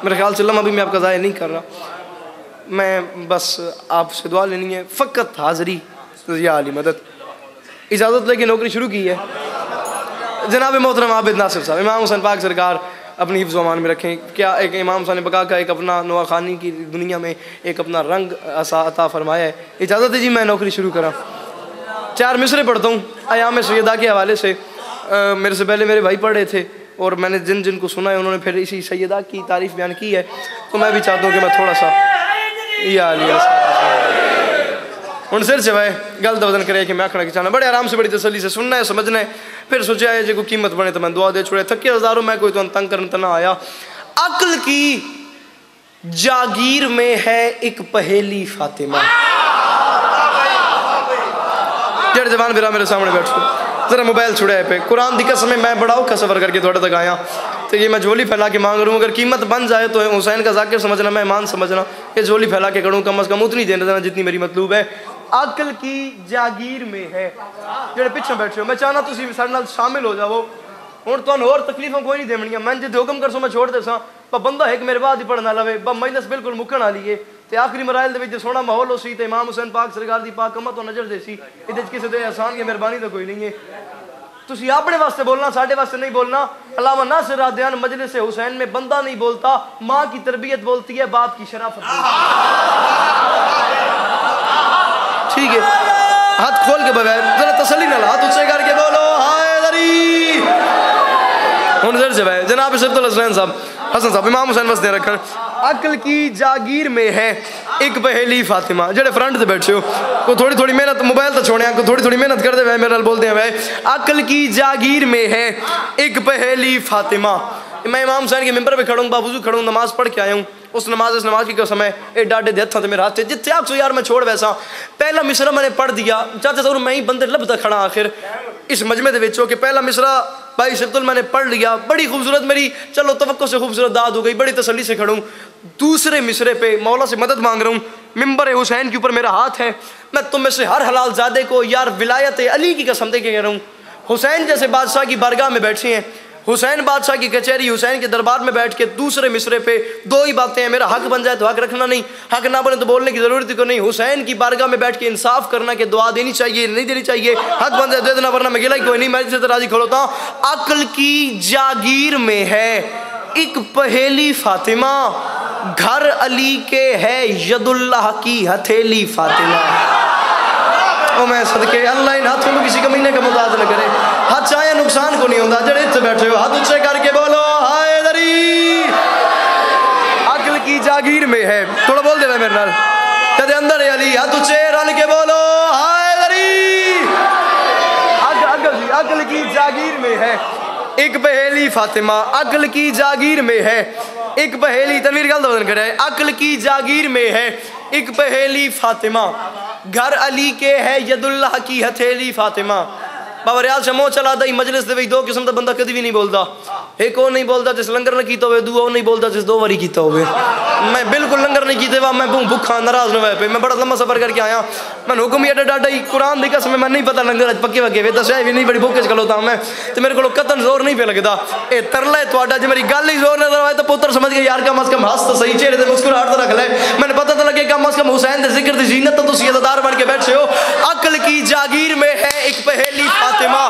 मेरे ख्याल से लम्हा भी मैं आपका ज़ाया नहीं कर रहा, मैं बस आपसे दुआ लेनी है, फ़कत हाज़री या अली मदद। इजाज़त लेके नौकरी शुरू की है जनाब मोहतरम आबिद नासिर साहब, इमाम हुसैन पाक सरकार अपनी हिफ्ज़ अमान में रखें। क्या एक इमाम हुसैन बका का एक अपना नवाखानी की दुनिया में एक अपना रंग अता फरमाया है। इजाज़त है जी मैं नौकरी शुरू करा। 4 मिसरे पढ़ता हूँ अयाम सैयदा के हवाले से। मेरे से पहले मेरे भाई पढ़ रहे थे और मैंने जिनको सुना है उन्होंने फिर इसी सैयदा की तारीफ़ बयान की है, तो मैं भी चाहता हूँ कि मैं थोड़ा सा या हूँ सिर चवाए गल वजन करे कि मैं आखना कि चाहना बड़े आराम से बड़ी तसल्ली से सुनना है समझना है। फिर सोचा है जो कोई कीमत बने तो मैं दुआ दे छोड़े, थके हज़ारों मैं कोई तो तंग करने तो ना आया। अक्ल की जागीर में है एक पहेली फातिमा। जेड़ जवान बिरा मेरे सामने बैठो जरा मोबाइल छुड़ा है पे कुरान दी कसम मैं बड़ा औखा सफ़र करके थोड़े तक आया, तो ये मैं झोली फैला के मांग रहा हूँ। अगर कीमत बन जाए तो हुसैन का जाकिर समझना, मेहमान समझना, ये झोली फैला के करूँ कम अज़ कम उतनी देना देना जितनी मेरी मतलूब है। अक्ल की जागीर में है जेड़े पिछे बैठे हो, मैं चाहना तुम साढ़े नाल शामिल हो जाओ। हूँ तुम होर तकलीफा कोई नहीं देवनिया, मैं जो हुक्म कर सो मैं छोड़ दे सा, पर बंदा एक मेरे बाद ही पढ़ना लवे ब मजलिस बिल्कुल मुक्कण वाली है। तो आखिरी मराइल दे सोहना माहौल हो सी, तो इमाम हुसैन पाक सरकार दी पाक अम्मा तो नजर दे सी, ये किसी दे एहसान की मेहरबानी तो कोई नहीं है। तुसी अपने वास्ते बोलना, साढ़े वास्ते नहीं बोलना। अल्लामा नासिर रादियान मजलिस हुसैन में बंदा नहीं बोलता, माँ की तरबियत बोलती है, बाप की शराफत। ठीक है, हाथ खोल के बगैर जरा तसल्ली ना, हाथ ऊंचे करके बोलो हायदरी। हुन जर से भाई जनाब शरतुल हसन साहब, हसन साहब इमाम हुसैन वस्ते रखन। अक्ल की जागीर में है एक पहेली फातिमा। जेड़े फ्रंट से बैठे हो को थोड़ी थोड़ी मेहनत, मोबाइल तो छोड़े को थोड़ी थोड़ी मेहनत कर दे भाई, मेरे नाल बोलते हैं भाई। अक्ल की जागीर में है एक पहेली फातिमा। मैं इमाम हुसैन के मिंबर पे खड़ूँ, बावजूद खड़ूँ, नमाज पढ़ के आया हूँ। उस नमाज की समय ए डाडे दे हथा मेरे हाथ से जिथे आप सो यार मैं छोड़ वैसा। पहला मिसरा मैंने पढ़ दिया, चाहते जरूर मैं ही बंदे लभदा खड़ा आखिर इस मजमे दे विच हो कि पहला मिसरा भाई शरतुल मैंने पढ़ लिया, बड़ी खूबसूरत मेरी चलो तवक्को से खूबसूरत दाद हो गई, बड़ी तसल्ली से खड़ूँ। दूसरे मिसरे पे मौला से मदद मांग रहा हूँ, मिंबर हुसैन के ऊपर मेरा हाथ है, मैं तुम में से हर हलाल ज़ादे को यार विलायत अली की कसम दे के कह रहा हूँ, हुसैन जैसे बादशाह की बारगाह में बैठे हैं, हुसैन बादशाह की कचहरी, हुसैन के दरबार में बैठ के दूसरे मिसरे पे 2 ही बातें हैं। मेरा हक बन जाए तो हक रखना नहीं, हक ना बने तो बोलने की जरूरत को नहीं। हुसैन की बारगाह में बैठ के इंसाफ करना कि दुआ देनी चाहिए नहीं देनी चाहिए, हक बन जाए दे देना, वरना मैं गिला कोई नहीं, मैं से राजी खड़ोता हूँ। अक्ल की जागीर में है एक पहेली फातिमा, घर अली के है यदुल्लाह की हथेली फातिमा। ओ मैं सदके अल्लाह इन हाथों में किसी कमीने का मुताज न करे, हाथ चाहे नुकसान को नहीं होता। जड़े इतने बैठे हो हाथ ऊंचे करके बोलो हायदरी। अक्ल की जागीर में है, थोड़ा बोल दे मेरे नाल कदे अंदर है अली, हाथ ऊंचे रल के बोलो हायदरी। अक्ल की जागीर में है एक पहेली फातिमा, अक्ल की जागीर में है एक पहेली, तनवीर गल वजन करे, अक्ल की जागीर में है एक पहेली फातिमा, घर अली के है यदुल्लाह की हथेली फातिमा। बाबा रियाल शमो चला दी मजलिस दे 2 किस्म का बंदा कभी भी नहीं बोलता, एक वो नहीं बोलता जिस लंगर ने कीता हो, दूआ नहीं बोलता जिस 2 बारी कीता हो। मैं बिल्कुल लंगर नहीं कीते, मैं भूखा नाराज न हुए पे, मैं बड़ा लंबा सफर करके आया, मैं हुक्म ही डाटा ही कुरान दी कसम मैं नहीं पता लंगर अज पक्के वगे दसिया भी नहीं, बड़ी भूखे च खलोता मैं, तो मेरे को कतन जोर नहीं पे लगता। ये तरला है थोड़ा, जो मेरी गल ही जोर नजर आए तो पुत्र समझ गए यार कम अज कम हंस तो सही, चेहरे से मुस्कुराहट तो रख ले, मैंने पता तो लगे कम अज कम हुसैन के जिक्र की जीनत तो तुम अदादार बन के बैठे हो। अक्ल की जागीर में है एक पहेली फातिमा,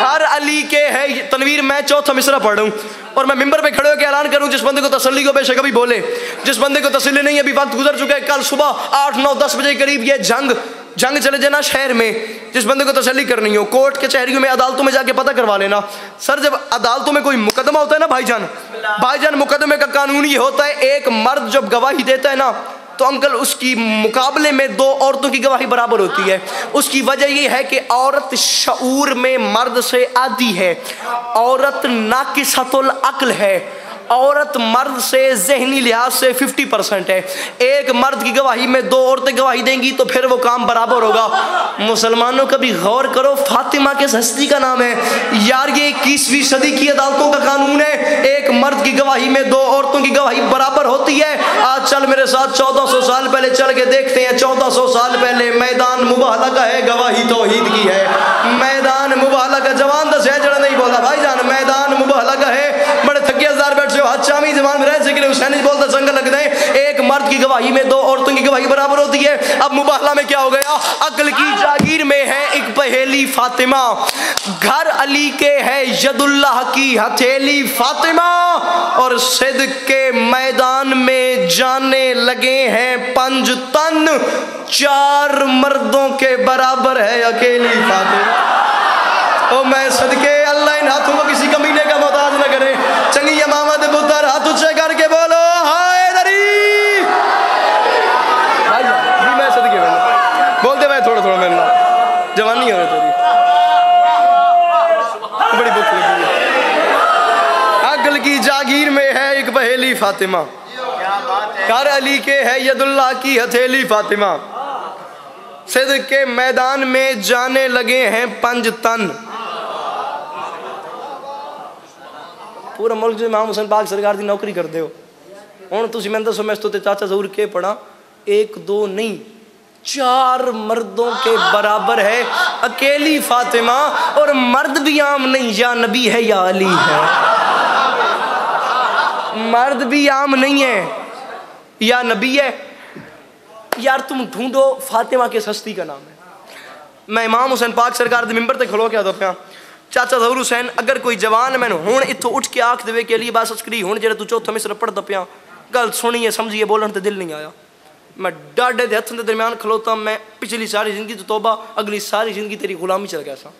हर अली के है। तनवीर मैं चौथा मिसरा पढ़ूं और मैं मिंबर पे खड़े होकर ऐलान करूं, जिस बंदे को तसल्ली को बेशक अभी बोले, जिस बंदे को तसल्ली नहीं अभी वक्त गुजर चुका है, कल सुबह 8, 9, 10 बजे के करीब ये जंग चले जाना शहर में, जिस बंदे को तसल्ली करनी हो कोर्ट कचहरियों में अदालतों में जाके पता करवा लेना। सर जब अदालतों में कोई मुकदमा होता है ना भाईजान मुकदमे का कानून ये होता है, एक मर्द जब गवाही देता है ना तो अंकल उसकी मुकाबले में 2 औरतों की गवाही बराबर होती है। उसकी वजह ये है कि औरत शऊर में मर्द से आधी है, औरत नाकिसतुल अक्ल है, औरत मर्द से जहनी लिहाज से 50% है। एक मर्द की गवाही में 2 औरतें गवाही देंगी तो फिर वो काम बराबर होगा। मुसलमानों का भी गौर करो, फातिमा किस हस्ती का नाम है यार, ये 21वीं सदी की अदालतों का कानून है, एक मर्द की गवाही में 2 औरतों की गवाही बराबर होती है। आज चल मेरे साथ 1400 साल पहले चल के देखते हैं। 1400 साल पहले मैदान मुबाहला का है, गवाही तौहीद की है। मैदान मुबाहला का जवान दस है जरा नहीं बोला भाईजान, मैदान मुबाहला का है। बड़े थके हजार बैठे हो, हाथ शामी जवान में रह हुसैन बोलता जंग लगता है, एक मर्द की गवाही में 2 औरतों की गवाही बराबर होती है। अब मुबाहला में क्या हो गया, अक्ल की जागीर में है एक पहेली फातिमा, घर अली के है यदुल्लाह की हथेली फातिमा, और सिद्क के मैदान में जाने लगे हैं 5 तन, 4 मर्दों के बराबर है अकेली फातिमा। ओ मैं सदके अल्लाह इन हाथों को किसी कमीने का मोहताज न करे। चंगी अमामद पुत्र हाथ ऊंचे करके बोलो हाय दरी। भाई जी मैं सदके बोलते भाई थोड़ा थोड़ा मेरे जवानी हो रही थोड़ी बड़ी भूख लगी है। अक्ल की जागीर में है एक पहेली फातिमा, घर अली के है यदुल्लाह की हथेली फातिमा, सिद्क के मैदान में जाने लगे हैं 5 तन। पूरा मुल्क जो इमाम हुसैन पाक सरकार की नौकरी करते हो हूँ तुम मैं दसो मैं तो चाचा जरूर के पढ़ा 1 2 नहीं 4 मर्दों के बराबर है अकेली फातिमा, और मर्द भी आम नहीं, या नबी है या अली है। मर्द भी आम नहीं है या नबी है। यार तुम ढूंढो फातिमा के सस्ती का नाम है। मैं इमाम हुसैन पाक सरकार के मिंबर तक खलो के आता पाया चाचा जहूर हुसैन अगर कोई जवान मैंने हूँ इतों उठ के आख देवे के लिए बस अस्करी हूँ जो तू चौथा मिसर पढ़ता पाया गल सुनिए समझिए बोलन तो दिल नहीं आया। मैं डाडे के हथों के दरम्यान खलोता, मैं पिछली सारी जिंदगी तो तौबा, अगली सारी जिंदगी तेरी गुलामी चल गया सा।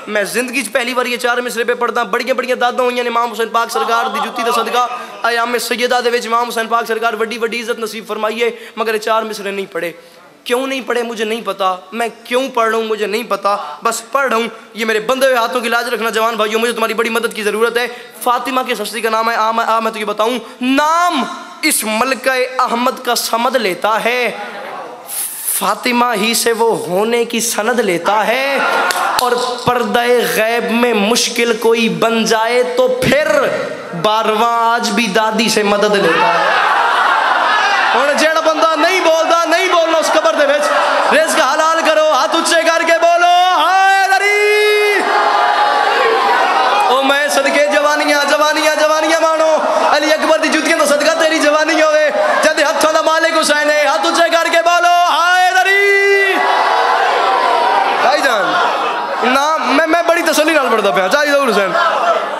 मैं जिंदगी पहली बार ये 4 मिसरे पे पढ़ता, बड़िया बड़िया दादा हुई ने इमाम हुसैन पाक सरकार की जुत्ती का सदका आयाम सैयदा दे विच इमाम हुसैन पाक सरकार वड्डी वड्डी इज्जत नसीब फरमाइए, मगर 4 मिसरे नहीं पढ़े। क्यों नहीं पढ़े मुझे नहीं पता, मैं क्यों पढ़ रहा हूँ मुझे नहीं पता, बस पढ़ रहा हूँ। ये मेरे बंधे हुए हाथों की लाज रखना जवान भाइयों, मुझे तुम्हारी बड़ी मदद की ज़रूरत है। फातिमा के सस्ती का नाम है आ मैं तुझे बताऊँ, नाम इस मलका अहमद का समद लेता है, फातिमा ही से वो होने की सनद लेता है, और पर्दे गैब में मुश्किल कोई बन जाए तो फिर 12वां आज भी दादी से मदद लेता है। और जेड़ा बंदा नहीं बोलता नहीं बोलना उस कबर दे विच रिज़्क हलाल करो, हाथ ऊंचे करके बोलो हाय दरी। ओ मैं सदके जवानियां जवानियां जवानियां मानो, अली अकबर दी जुतियां तो सदका तेरी जवानी होवे, जद हथों दा मालिक हुसैन है, हाथ ऊंचे करके बोलो हाय दरी। भाईजान ना मैं बड़ी तसल्ली नाल पढ़दा पिया चाचा जहूर हुसैन।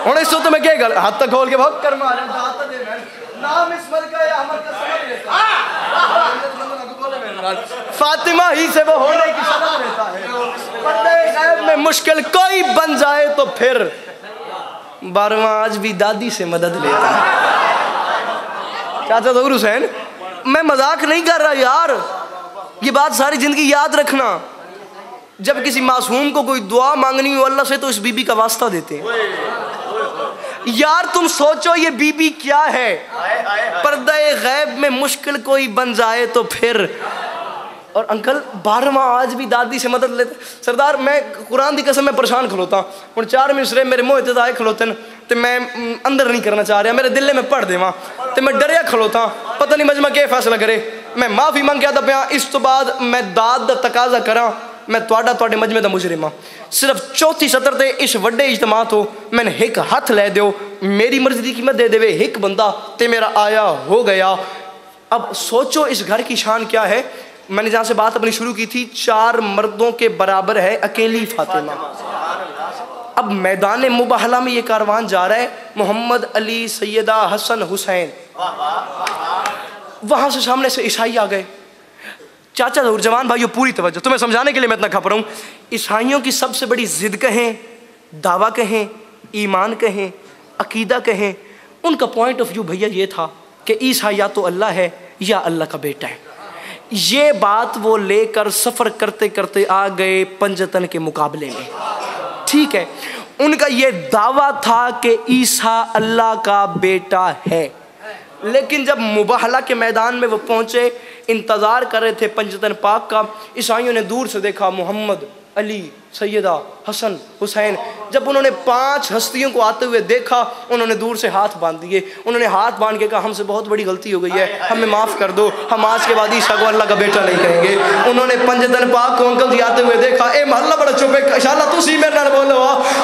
हुण इस तो मैं क्या गल हाथ तक खोल के बहुत कर मारे दात दे मैं नाम इस मलका अहमद का समझ लेता है, फातिमा ही से वो होने की सनद लेता है, पर्दे गैब में मुश्किल कोई बन जाए तो फिर 12वां आज भी दादी से मदद लेता है। चाचा जहूर हुसैन मैं मजाक नहीं कर रहा यार, ये बात सारी जिंदगी याद रखना। जब किसी मासूम को कोई दुआ मांगनी हो अल्लाह से तो इस बीबी का वास्ता देते हैं। यार तुम सोचो ये बीबी क्या है, पर्दे गैब में मुश्किल कोई बन जाए तो फिर, और अंकल 12वां आज भी दादी से मदद लेते। सरदार मैं कुरान की कसम में परेशान खलोता हूँ, 4 मिसरे मेरे मुँह ते आए खलोतन तो मैं अंदर नहीं करना चाह रहा, मेरे दिल में पढ़ देवा तो मैं डरिया खलोता, पता नहीं मजमा क्या फैसला करे। मैं माफ़ी मंग के आता पाया, इस तो बाद मैं दाद दा तकाजा करा, मैं तुहाडे मजमे दा मुजरिम हाँ। सिर्फ 4थी सतर ते इस वड्डे इज्तमा तो मैंने एक हथ लै दो, मेरी मर्जी की कीमत दे देवे एक बंदा ते मेरा आया हो गया। अब सोचो इस घर की शान क्या है। मैंने जहाँ से बात अपनी शुरू की थी, 4 मर्दों के बराबर है अकेली फातिमा। अब मैदान मुबाहला में ये कारवान जा रहा है, मोहम्मद अली सैयदा हसन हुसैन, वहाँ से सामने से ईसाई आ गए। चाचा जहूर जवान भाइयों पूरी तवज्जो, तुम्हें समझाने के लिए मैं इतना खप रहा हूँ। ईसाइयों की सबसे बड़ी जिद कहें, दावा कहें, ईमान कहें, अकीदा कहें, उनका पॉइंट ऑफ व्यू भैया ये था कि ईसा या तो अल्लाह है या अल्लाह का बेटा है। ये बात वो लेकर सफ़र करते करते आ गए पंजतन के मुकाबले में। ठीक है, उनका ये दावा था कि ईसा अल्लाह का बेटा है, लेकिन जब मुबाहला के मैदान में वो पहुँचे, इंतज़ार कर रहे थे पंजतन पाक का, ईसाइयों ने दूर से देखा मोहम्मद अली सैयदा हसन हुसैन। जब उन्होंने 5 हस्तियों को आते हुए देखा, उन्होंने दूर से हाथ बांध दिए। उन्होंने हाथ बांध के कहा हमसे बहुत बड़ी गलती हो गई है, हमें माफ़ कर दो, हम आज के बाद ईसा को अल्लाह का बेटा नहीं कहेंगे। उन्होंने पंजतन पाक को अंकल जी आते हुए देखा, ए महल्ला बड़ा चुप है, इंशाअल्लाह तुसी मेरे नाल बोलो।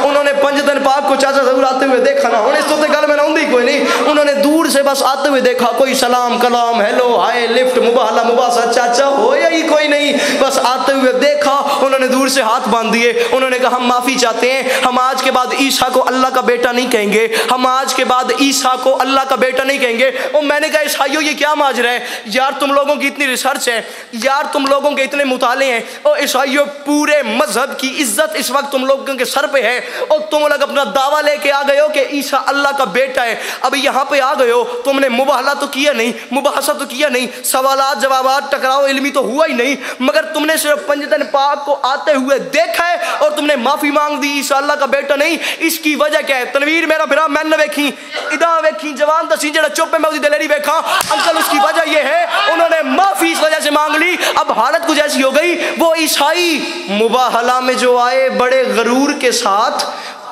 उन्होंने पंजतन पाक को चाचा जहूर आते हुए देखा ना, उन्हें इस तो गल में आउंदी कोई नहीं। उन्होंने दूर से बस आते हुए देखा, कोई सलाम कलाम हेलो हाय लिफ्ट मुबाहला मुबासा चाचा हो या ही कोई नहीं, बस आते हुए देखा, उन्होंने दूर से हाथ बांध दिए, उन्होंने कहा हम माफ़ी चाहते हैं, हम आज के बाद ईसा को अल्लाह का बेटा नहीं कहेंगे, हम आज के बाद ईसा को अल्लाह का बेटा नहीं कहेंगे। और मैंने कहा ईसाइयों ये क्या माजरा है यार, तुम लोगों की इतनी रिसर्च है यार, तुम लोगों के इतने मुताले हैं, और ईसाइयों पूरे मजहब की इज्जत इस वक्त तुम लोगों के सर पे है, और तुम लोग अपना दावा लेके आ गए हो कि ईसा अल्लाह का बेटा है। अब यहाँ पे आ गए हो, तुमने मुबाहला तो किया नहीं, मुबाहसा तो किया नहीं, सवालात जवाबात टकराव इल्मी तो हुआ ही नहीं, मगर तुमने सिर्फ पंजतन पाक को आते हुए देखा है और तुमने माफी मांग दी, ईसा अल्लाह का बेटा नहीं। इसकी वजह क्या है? तनवीर मेरा फिर मैंने वेखी इदा वेखी जवान दसी जरा चुप है, मैं उसकी दिलेरी देखा अंकल, उसकी वजह यह है उन्होंने माफी इस वजह से मांग ली। अब हालत कुछ ऐसी हो गई, वो ईसाई मुबाहला में जो आए बड़े गरूर के साथ,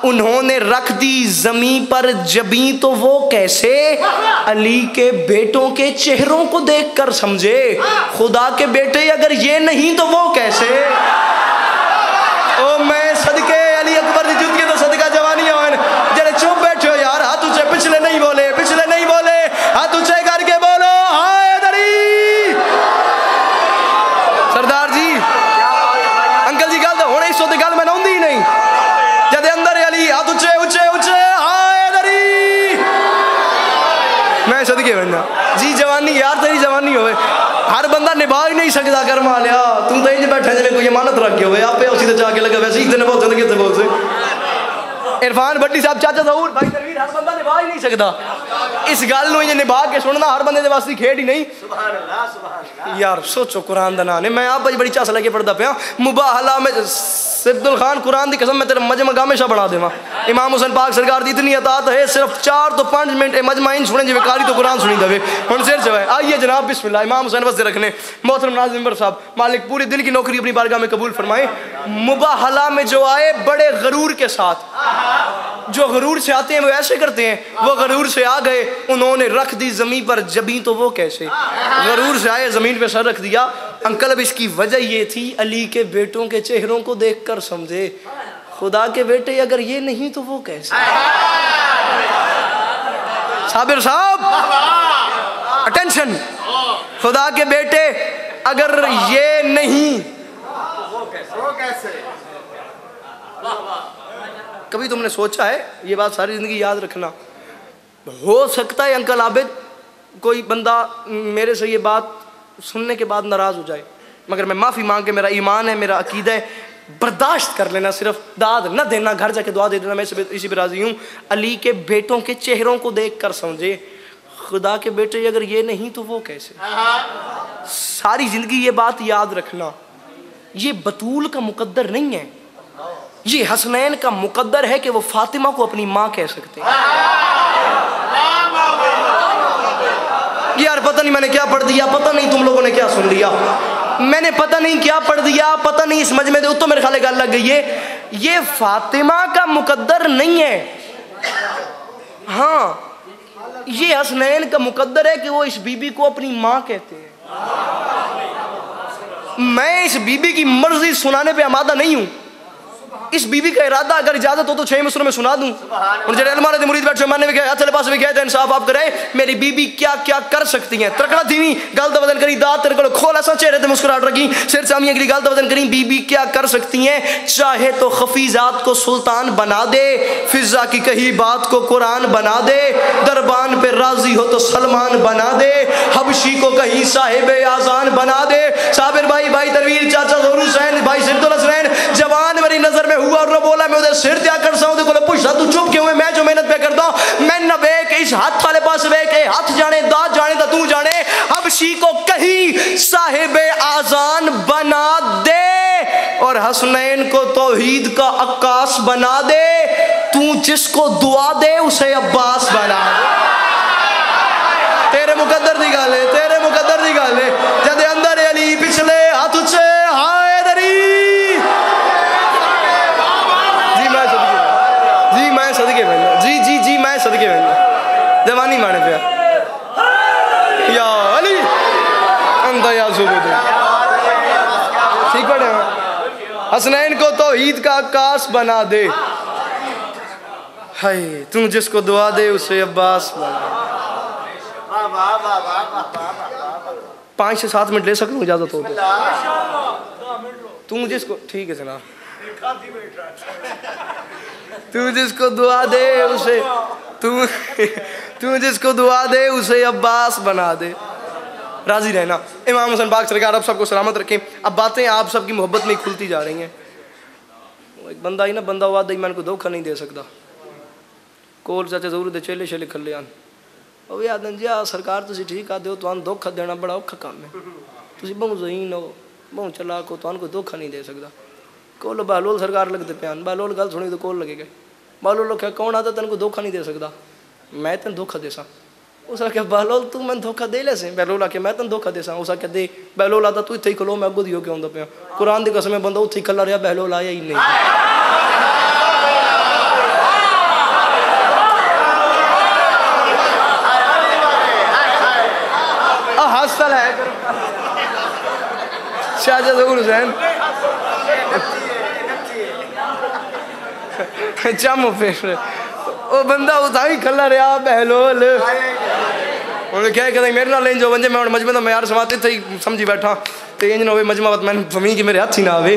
उन्होंने रख दी जमीन पर जबी, तो वो कैसे? अली के बेटों के चेहरों को देखकर समझे, खुदा के बेटे अगर ये नहीं तो वो कैसे? ओ मैं सदके अली अकबर की जुत के तो सदका जवानी हो, जरे चुप बैठे हो यार, हाथ ऊंचे, पिछले नहीं बोले, पिछले नहीं बोले, हाथ ऊंचे करके बोलो हाय दरी। सरदार जी अंकल जी गल तो होने इस वक्त गल मैं आउंदी ही नहीं, जद अंदर अली हाथ ऊंचे ऊंचे ऊंचे हाय दरी, मैं सदके बनना जी जवानी यार, तेरी जवानी होवे हर बंदा निभा ही नहीं सकता, कर मालिया तू तो इंज बैठा जिन्हें कोई अमानत रख के हुए, आपे उसी तो जाके लगा वैसे इतने बहुत जिंदगी से बहुत से इरफान भट्टी साहब चाचा जहूर भाई तनवीर, हर बंदा निभा ही नहीं सकता इस गल नूं, इंज निभा के सुनना हर बंदे दे वास्ते खेड ही नहीं। सुभान अल्लाह सुभान अल्लाह यार, सोचो कुरान दा नाम है, मैं आप बड़ी चास लगे पढ़दा पिया मुबाहला में सिद्दुल खान, कुरान की कसम मैं तेरा मजमा गामेशा बना देवा, इमाम हुसैन पाक सरकार दी इतनी अतात है, सिर्फ 4 तो 5 मिनट मजमा इन सुने, जिवें कारी तो कुरान सुनी दवे हुण सिर चवे। आइए जनाब बिस्मिल्लाह, इमाम हुसैन वस्ते रखने, मोहतरम नाज़िम मेंबर साहब, मालिक पूरे दिन की नौकरी अपनी बारगाह में कबूल फरमाए। मुबाहला में जो आए बड़े गरूर के साथ, जो गरूर से आते हैं वो ऐसे करते हैं, वो गरूर से आ गए, उन्होंने रख दी जमीन पर जबी, तो वो कैसे? गरूर से आए जमीन पे सर रख दिया। अंकल अब इसकी वजह ये थी, अली के बेटों के चेहरों को देखकर समझे, खुदा के बेटे अगर ये नहीं तो वो कैसे? साबिर साहब अटेंशन, खुदा के बेटे अगर ये नहीं वो कैसे? कभी तुमने सोचा है, ये बात सारी जिंदगी याद रखना, हो सकता है अंकल आबिद कोई बंदा मेरे से ये बात सुनने के बाद नाराज हो जाए, मगर मैं माफ़ी मांग के, मेरा ईमान है, मेरा अकीदा है, बर्दाश्त कर लेना, सिर्फ दाद न देना, घर जाके दुआ दे देना, मैं इसी पर राजी हूँ। अली के बेटों के चेहरों को देख कर समझे, खुदा के बेटे अगर ये नहीं तो वो कैसे? सारी जिंदगी ये बात याद रखना, ये बतूल का मुकद्दर नहीं है, ये हसनैन का मुकद्दर है कि वो फातिमा को अपनी माँ कह सकते हैं। यार पता नहीं मैंने क्या पढ़ दिया, पता नहीं तुम लोगों ने क्या सुन लिया, मैंने पता नहीं क्या पढ़ दिया, पता नहीं इस मजमे दे तो मेरे ख्याल गल लग गई है, ये फातिमा का मुकद्दर नहीं है, हाँ ये हसनैन का मुकद्दर है कि वो इस बीबी को अपनी माँ कहते हैं। मैं इस बीबी की मर्जी सुनाने पे आमादा नहीं हूँ, इस बीबी का इरादा अगर इजाजत हो तो 6 मिसरों में सुना दूं। और जरे अलमारे दे मुरीद बैठे मैंने भी कहा चले पास भी कहा था इंसाफ आप करे, मेरी बीबी क्या क्या कर सकती हैं, तरकड़ा थी गल तो बदन करी, दांत तेरे को खोल ऐसा चेहरे ते मुस्कुराहट रखी, सिर चामी अगली गल तो बदन करी, बीबी क्या कर सकती हैं? चाहे तो खफीजात को सुल्तान बना दे, फिजा की कही बात को कुरान बना दे, दरबान पे राजी हो तो सलमान बना दे, हबशी को कहीं साहिब आजान बना दे। साबिर भाई, भाई तरवीर चाचा ज़हूर हुसैन, भाई सिद्दुल हसनैन जवान मेरी नजर में हुआ और बोला मैं उधर सिर त्या कर सकूं, देखो पूछा तू चुप क्यों है, मैं जो मेहनत पे करता हूं, मैं न वेख इस हाथ वाले पास वेख, हाथ जाने दांत जाने तो तू जाने, हबशी को कहीं साहिब आजान बना दे और हसनैन को तौहीद का अक्कास बना दे, तू जिसको दुआ दे उसे अब्बास बना दे। तेरे मुकद्दर दी गल है, तेरे मुकद्दर दी गल है, जद अंदर अली पिछले हाथ उच्चे हाय दरी, सदके बहन जी जी जी मैं सदके बहन जवानी माने पे या अली अंदा या जुबूद ठीक पड़े हसनैन को तौहीद का आकाश बना दे, हाय तू जिसको दुआ दे उसे अब्बास बना। 5 से 7 मिनट ले सकता हूँ, इजाजत हो तो। तू जिसको ठीक है जनाब, तू जिसको दुआ दे उसे तू जिसको दुआ दे उसे अब्बास बना दे। राजी रहना। इमाम हुसैन पाक सरकार आप सबको सलामत रखें। अब बातें आप सबकी मोहब्बत में खुलती जा रही हैं। एक बंदा ही ना, बंदा हुआ दई मैंने को धोखा नहीं दे सकता। कोल चाचा जरूर दे चेले छेले खले आन ਉਹ याद जी आ सरकार तुम ठीक आते हो, तुम धोखा देना बड़ा औखा काम है। तुम बहुत जहीन हो, बहुत चलाक हो, तुम कोई धोखा नहीं दे सकता। कोल बहलोल सरकार लगते प्यान, बहलोल गल सुनी तो कोल लगेगा। बहलोल लोग कौन आता तेन को धोखा नहीं दे सकता, मैं तेन धोखा दे सा। उस आख्या बहलोल तू मैं धोखा दे ले से। बहलोल आख्या मैं तेन धोखा दे सा। उस आख्या दे। बहलोल आता तू इतने ही खलो, मैं अगो दी होकर आंदा पाया। कुरान की कसम बंदा उत्थे ही खला रहा, बहलोल आया ही नहीं। हसल है शाहजहां ज़हूर हुसैन चम फिर वो बंदा उदा ही खला रहा बहलोल। उन्हें क्या कहते मेरे नाल इंज हो वंजे, मैं मजमे का म्यार समाते थे समझी बैठा तो इंज ना हो मजमा बात मैंने फमी कि मेरे हाथ ही ना आवे।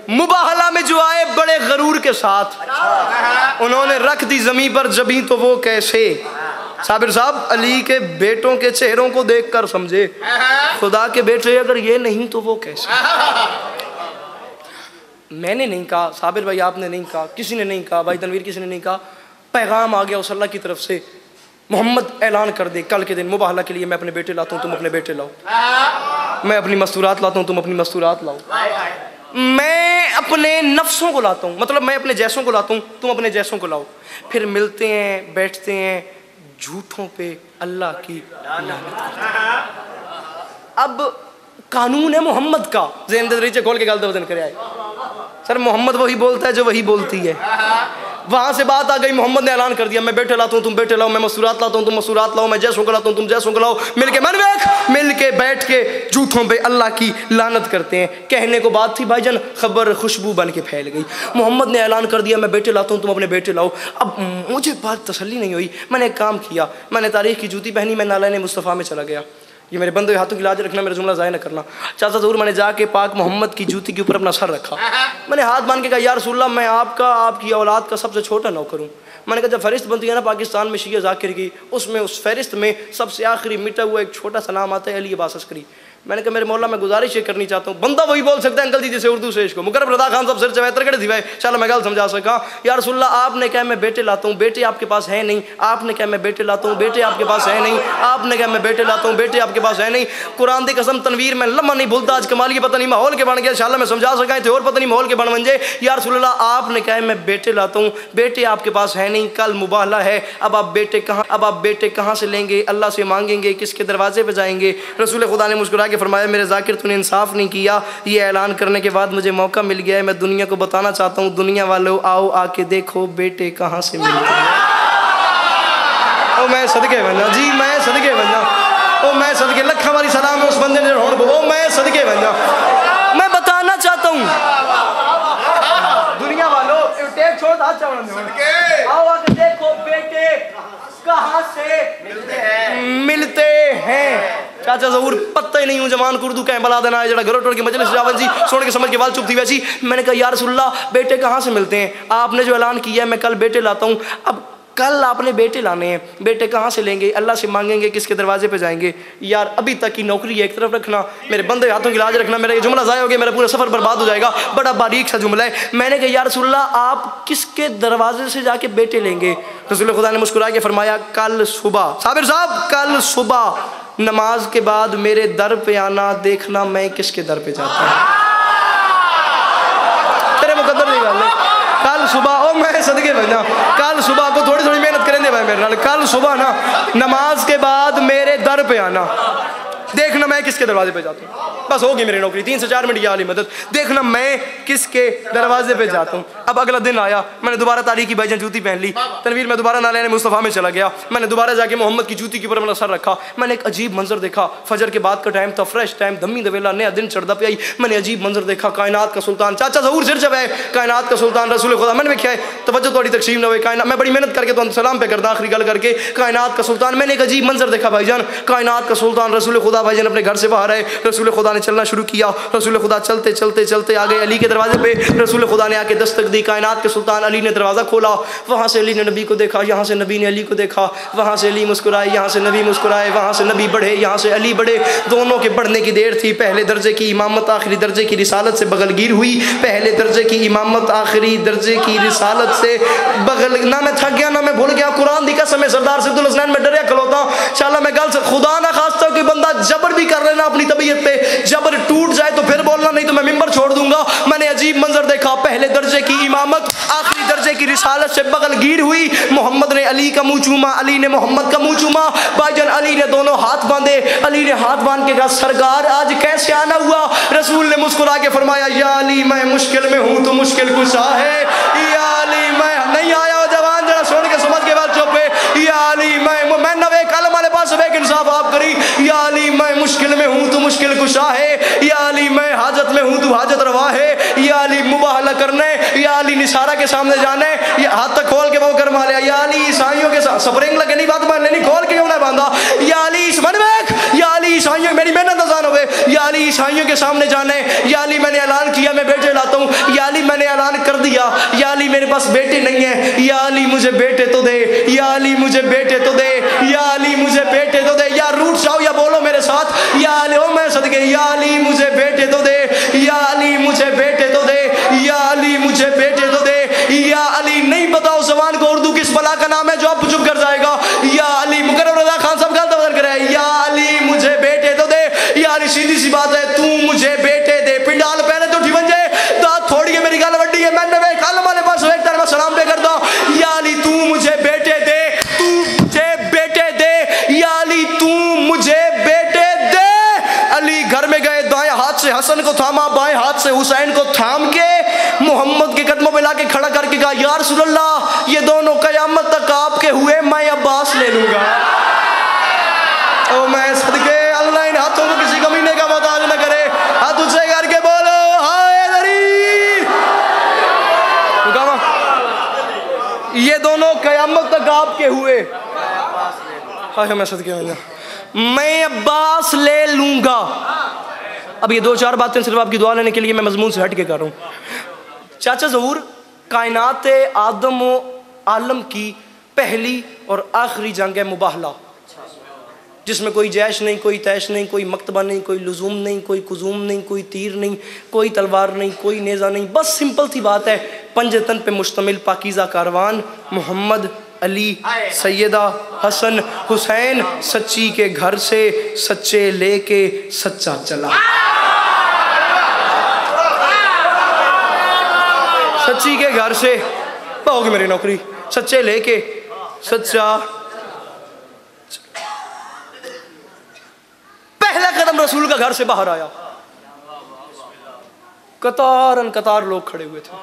मुबाहला में जो आए बड़े गरूर के साथ, उन्होंने रख दी जमीन पर जबी तो वो कैसे। साबिर साहब अली के बेटों के चेहरों को देखकर समझे, खुदा के बेटे अगर ये नहीं तो वो कैसे। मैंने नहीं कहा, साबिर भाई आपने नहीं कहा, किसी ने नहीं कहा, भाई तनवीर किसी ने नहीं कहा। पैगाम आ गया उस अल्लाह की तरफ से, मोहम्मद ऐलान कर दे कल के दिन मुबाहला के लिए मैं अपने बेटे लाता हूँ, तुम अपने बेटे लाओ। मैं अपनी मस्तूरात लाता हूँ, तुम अपनी मस्तूरात लाओ। मैं अपने नफ्सों को लाता हूँ, मतलब मैं अपने जैसों को लाता हूँ, तुम अपने जैसों को लाओ। फिर मिलते हैं, बैठते हैं, झूठों पे अल्लाह की लानत करते हैं। अब कानून है मोहम्मद का, ज़हन दे रीचे खोल के गल वजन करे आए सर। मोहम्मद वही बोलता है जो वही बोलती है। वहां से बात आ गई, मोहम्मद ने ऐलान कर दिया मैं बेटे लाता हूँ, तुम बेटे लाओ, मैं मसूरात लाता हूँ, तुम मसूरात लाओ, मैं जैसों को लाता हूँ, तुम जैसों को लाओ। मिलके मन वेख, मिलके बैठ के झूठों पे अल्लाह की लानत करते हैं। कहने को बात थी भाईजान, खबर खुशबू बन के फैल गई। मोहम्मद ने ऐलान कर दिया मैं बेटे लाता हूँ, तुम अपने बेटे लाओ। अब मुझे बात तसल्ली नहीं हुई, मैंने एक काम किया, मैंने तारीख की जूती पहनी, मैं नालाने मुस्तफ़ा में चला गया। ये मेरे बंदे हाथों की लाज रखना, मेरा जुमला ज़ाया न करना। चाचा ज़रूर मैंने जाके पाक मोहम्मद की जूती के ऊपर अपना सर रखा। मैंने हाथ बांध के कहा या रसूलल्लाह मैं आपका, आपकी औलाद का सबसे छोटा नौकर हूँ। मैंने कहा जब फहरिस्त बनती है ना पाकिस्तान में शिया ज़ाकिर की, उसमें उस फहरिस्त में सबसे आखिरी मिटा हुआ एक छोटा सा नाम आता है अली अब्बास अस्करी। मैंने कहा मेरे मौला मैं गुजारिश ये करनी चाहता हूँ। बंदा वही बोल सकता है अंकल जी जैसे उर्दू से इसको मुकर्रम रज़ा खान साहब सिर चवैतर कड़े थी भाई, चलो मैं गल समझा सका। या रसूलल्लाह आपने कहा मैं बेटे लाता हूँ, बेटे आपके पास है नहीं। आपने कहा मैं बेटे लाता हूँ, बेटे आपके पास है नहीं। आपने कहा मैं बेटे लाता हूँ, बेटे आपके पास है नहीं। कुरान दी कसम तनवीर मैं लम्हा नहीं भूलता। आज कमाल पता नहीं माहौल के बन गया, इंशाल्लाह मैं समझा सका थे और पता नहीं माहौल के बन जाए। या रसूलल्लाह आपने कहा मैं बेटे लाता हूँ, बेटे आपके पास है नहीं, कल मुबाहला है। अब आप बेटे कहाँ से लेंगे, अल्लाह से मांगेंगे, किसके दरवाजे पर जाएंगे। रसूल खुदा ने मुस्कुरा के फरमाया मेरे ज़ाकिर तूने इंसाफ नहीं किया। ये ऐलान करने के बाद मुझे मौका मिल गया है, मैं दुनिया को बताना चाहता हूँ, दुनिया वालों आओ आके देखो बेटे कहाँ से मिलते हैं। ओ मैं सदके बना जी, मैं सदके बना, ओ मैं सदके लखा वाली सलाम उस बंदे ने रोड ओ मैं सदके बना। मैं बताना चाहता हूँ दुनिया वालों टेक छोड़ आओ आके देखो बेटे कहाँ से मिलते हैं। चाचा ज़हूर पता ही नहीं हूँ जवान कुर्दू कह बला देना है जरा घरों टोड़ की मजलिस जावन जी सुन के समझ के बाल चुप थी वैसी। मैंने कहा या रसूलल्लाह बेटे कहाँ से मिलते हैं, आपने जो ऐलान किया है मैं कल बेटे लाता हूँ। अब कल आपने बेटे लाने हैं, बेटे कहाँ से लेंगे, अल्लाह से मांगेंगे, किसके दरवाजे पे जाएंगे। यार अभी तक की नौकरी एक तरफ रखना, मेरे बंदे हाथों की लाज रखना, मेरा ये जुमला ज़ाया हो गया, मेरा पूरा सफ़र बर्बाद हो जाएगा। बड़ा बारीक सा जुमला है। मैंने कहा या रसूलल्लाह आप किसके दरवाजे से जाके बेटे लेंगे। रसूल खुदा ने मुस्कुरा के फरमाया कल सुबह, साबिर साहब कल सुबह नमाज के बाद मेरे दर पे आना, देखना मैं किसके दर पे जाता हूँ। तेरे मुकद्दर नहीं गल कल सुबह ओ मैं सदके बना, कल सुबह को थोड़ी थोड़ी मेहनत करेंगे भाई मेरे नाल। कल सुबह ना नमाज के बाद मेरे दर पे आना, देखना मैं किसके दरवाजे पे जाता हूँ। बस होगी मेरी नौकरी, 3 से 4 मिनट की आली मदद। देखना मैं किसके दरवाजे पे जाता हूँ। अब अगला दिन आया, मैंने दोबारा तारीख की भाईजान जूती पहन ली। तनवीर मैं दोबारा नाले मुस्तफ़ा में चला गया। मैंने दोबारा जाके मोहम्मद की जूती के ऊपर अपना सर रखा। मैंने एक अजीब मंजर देखा। फजर के बाद का टाइम था, फ्रेश टाइम, दमी दवेला, नया दिन चढ़दा पे आई। मैंने अजीब मंजर देखा, कायनात का सुल्तान, चाचा ज़हूर सिर जब है, कायनात का सुल्तान रसूल खुदा। मैंने देखा है तवज्जो थोड़ी तकसीम ना हुई, कायनात मैं बड़ी मेहनत करके तो सलाम पे करता आखिरी गल करके, कायनात का सुल्तान। मैंने एक अजीब मंजर देखा भाईजान, कायनात का सुल्तान रसूल खुदा भाईजान अपने घर से बाहर आए। रसूल खुदा ने चलना शुरू किया। रसूल खुदा चलते चलते चलते आ गए अली के दरवाजे पे। रसूल खुदा ने आके दस्तक दी। कायनात के सुल्तान अली ने दरवाज़ा खोला। वहाँ से अली ने नबी को देखा, यहाँ से नबी ने अली को देखा। वहाँ से अली मुस्कुराए, यहाँ से नबी मुस्कुराए। वहाँ से नबी बढ़े, यहाँ से अली बढ़े। दोनों के बढ़ने की देर थी। पहले दर्जे की इमामत आखिरी दर्जे की रिसालत से बगलगीर हुई। पहले दर्जे की इमामत आखिरी दर्जे की रिसालत से बगल। ना मैं थक गया ना मैं भूल गया, कुरान दी कसम है सरदार सिद्दुल हसनैन में डरिया खलोता। इंशाल्लाह मैं गल से खुदा ना खास्ता कोई बंदा जबर भी कर लेना अपनी तबीयत पे, जबर टूट जाए तो फिर बोलना, नहीं तो मैं मिंबर छोड़ दूंगा। मैंने अजीब मंजर देखा। पहले दर्जे की इमामत आखिरी दर्जे की रिसालत से बगलगीर हुई। मोहम्मद ने अली का मुंह चूमा, अली ने मोहम्मद का मुंह चूमा। भाईजान अली ने दोनों हाथ बांधे। अली ने हाथ बांध के कहा, सरकार आज कैसे आना हुआ? रसूल ने मुस्कुरा के फरमाया, या अली मैं मुश्किल में हूँ तो मुश्किल कुशा है। या अली मैं नहीं आया जवान, जरा सुन के समझ के बाद चुप है। या अली मैं नवे कलम वाले पास एक इंसाफ आप करी। या अली मैं मुश्किल में हूँ तो मुश्किल कुशा है। या अली मैं हाजत में हूँ तो हाजत रवा है। या अली मुबाहला करने, या अली निसारा के सामने जाने, या हाथ तक खोल के वो कर मारे। या अली ईसाइयों के साथ स्प्रिंग लगे नहीं बात मान लेनी, खोल के क्यों ना बांधा। या अली या अली ईसाइयों मेरी मेहनत आसान हो गए। या अली ईसाइयों के सामने जाने। या अली मैंने ऐलान किया मैं बेटे लाता हूँ। या अली मैंने ऐलान कर दिया। या अली मेरे पास बेटे नहीं है। या अली मुझे बेटे तो दे। या अली मुझे बेटे तो दे। या अली मुझे बेटे तो दे। या रूठ जाओ या बोलो मेरे साथ, या अली ओ मैं सदके। या अली मुझे बेटे तो दे। या अली मुझे बेटे तो दे। या अली मुझे बेटे तो दे। या अली नहीं बताओ जबान को उर्दू किस बला का नाम है जो अब चुप कर जाएगा। या अली मुकर्रम रज़ा खान साहब गलत बदल करे। या अली मुझे बेटे तो दे। या अली सीधी सी बात है, तू मुझे बेटे दे। पिंडाल पहले तो ठीक जाए, दांत थोड़ी है मेरी गल वड्डी है। मैंने वे कल वाले पास एक तरह सलाम पे करता हूं। या अली तू मुझे बेटे दे, तू मुझे बेटे दे। या अली तू मुझे बेटे दे। अली घर में गए, दाएं हाथ से हसन को थामा, बाएं हाथ से हुसैन को थाम के मोहम्मद के कदमों में लाके खड़ा करके कहा, या रसूल अल्लाह ये दोनों कयामत तक आपके हुए, मैं अब्बास ले लूंगा। ओ मैं सदके अल्लाह इन हाथों को किसी कमीने का मोहताज न करे। हाथ ऊंचे करके बोलो हाय दरी। ये दोनों कयामत तक आपके हुए, हाय मैं सदके मैं अब्बास ले लूंगा। अब ये 2-4 बातें सिर्फ आपकी दुआ लेने के लिए मैं मजमून से हट के कर रहा हूँ। चाचा ज़हूर कायनात आदम व आलम की पहली और आखिरी जंग है मुबाहला, जिसमें कोई जैश नहीं, कोई तैश नहीं, कोई मकतबा नहीं, कोई लुजूम नहीं, कोई कुजूम नहीं, कोई तीर नहीं, कोई तलवार नहीं, कोई नेज़ा नहीं। बस सिंपल सी बात है, पंजतन पे मुश्तमिल पाकीज़ा कारवान मोहम्मद अली सैयदा हसन हुसैन सच्ची के घर से सच्चे लेके सच्चा चला। सच्ची के घर से होगी मेरी नौकरी, सच्चे लेके सच्चा। पहला कदम रसूल का घर से बाहर आया, कतारन कतार लोग खड़े हुए थे।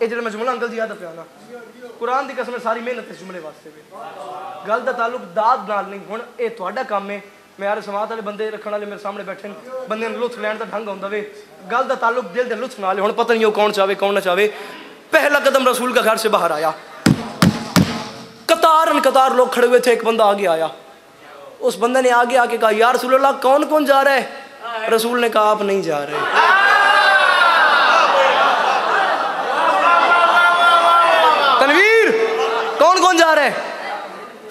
ये जो मैं जुमला अंकल जी याद पे आना, कुरान की कसम सारी मेहनत है जुमले वास्ते भी। गल का ताल्लुक दाद नाल नहीं। हुण ये तुहाडा काम है, मैं यार समात वाले बंदे रखने वाले मेरे सामने बैठे बंदे लुत्फ लैन का ढंग होंदा वे। गल का ताल्लुक दिल के लुत्फ नाल। हुण पता नहीं कौन चाहे कौन ना चाहे। पहला कदम रसूल का घर से बाहर आया, कतारन कतार लोग खड़े हुए थे। एक बंदा आगे आया, उस बंदे ने आगे आके कहा, या रसूल अल्लाह कौन कौन जा रहा है? रसूल ने कहा, आप नहीं जा रहे। तनवीर कौन कौन जा रहा है?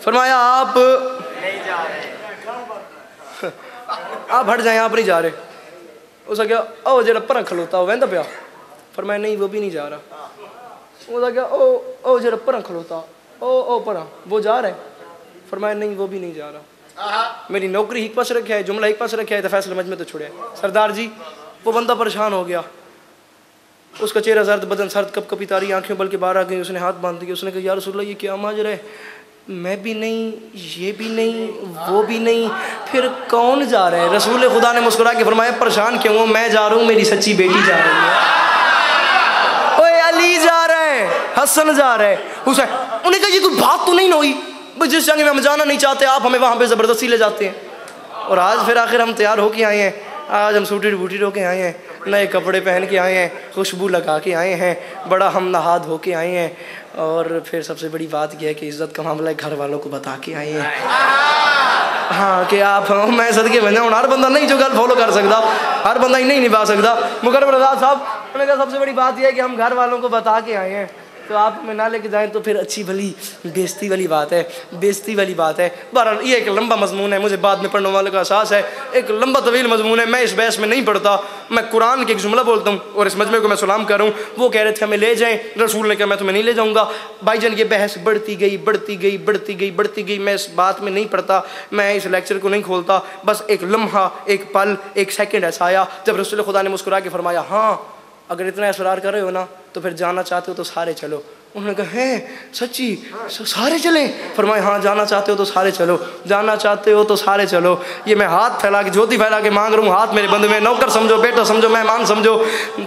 फरमाया आप नहीं जा रहे। आप हट जाए, आप नहीं जा रहे। उसने क्या ओ जरा पर खलोता वहदा पिया? फरमाया नहीं वो भी नहीं जा रहा। उसने क्या ओ जरा पर खलोता ओ पर वो जा रहा है? फरमाया नहीं वो भी नहीं जा रहा। मेरी नौकरी एक पास रखा है, जुमला एक पास रखा है, तो फैसला मजमे तो छुड़े। सरदार जी वो बंदा परेशान हो गया, उसका चेहरा जर्द, बदन सर्द, कप कपी तारी आंखें बल्कि बाहर आ गई। उसने हाथ बांध दिए। उसने कहा, या रसूल अल्लाह ये क्या माजरा है? मैं भी नहीं, ये भी नहीं, वो भी नहीं, फिर कौन जा रहा है? रसूल खुदा ने मुस्कुरा के फरमाया परेशान क्यों हो, मैं जा रहा हूँ, मेरी सच्ची बेटी जा रही है। ओए अली जा रहा है, हसन जा रहा है, हुसैन। उन्हें कहा ये कोई बात तो नहीं ना हुई, जिस जगह में हम जाना नहीं चाहते आप हमें वहाँ पे ज़बरदस्ती ले जाते हैं। और आज फिर आखिर हम तैयार होके आए हैं, आज हम सूटी बूटी होके आए हैं, नए कपड़े पहन के आए हैं, खुशबू लगा के आए हैं, बड़ा हम नहा धो के आए हैं, और फिर सबसे बड़ी बात यह है कि इज़्ज़त का मामला घर वालों को बता के आए हैं। हाँ कि आप मैं सदके बन जाऊँ। हर बंदा नहीं जो गल फॉलो कर सकता, हर बंदा ही नहीं निभा सकता। मुकर्रम रज़ा साहब उन्होंने कहा सबसे बड़ी बात यह है कि हम घर वालों को बता के आए हैं, तो आप हमें ना लेके जाएं तो फिर अच्छी भली बेइज्जती वाली बात है, बेइज्जती वाली बात है। बहरहाल ये एक लंबा मजमून है, मुझे बाद में पढ़ने वाले का एहसास है, एक लंबा तवील मजमून है, मैं इस बहस में नहीं पढ़ता। मैं कुरान के एक जुमला बोलता हूँ और इस मजमे को मैं सलाम कर रहा हूँ। वो कह रहे थे हमें ले जाएं, रसूल ने कहा मैं तुम्हें नहीं ले जाऊँगा। भाईजान ये बहस बढ़ती गई बढ़ती गई बढ़ती गई बढ़ती गई, मैं इस बात में नहीं पढ़ता, मैं इस लेक्चर को नहीं खोलता। बस एक लम्हा, एक पल, एक सेकेंड ऐसा आया जब रसूल खुदा ने मुस्कुरा के फरमाया हाँ अगर इतना इसरार कर रहे हो ना तो फिर जाना चाहते हो तो सारे चलो। उन्होंने कहा है सच्ची सारे चलें? फरमाए हाँ जाना चाहते हो तो सारे चलो, जाना चाहते हो तो सारे चलो। ये मैं हाथ फैला के ज्योति फैला के मांग रहा हूँ, हाथ मेरे बंद में, नौकर समझो, बेटा समझो, मेहमान समझो,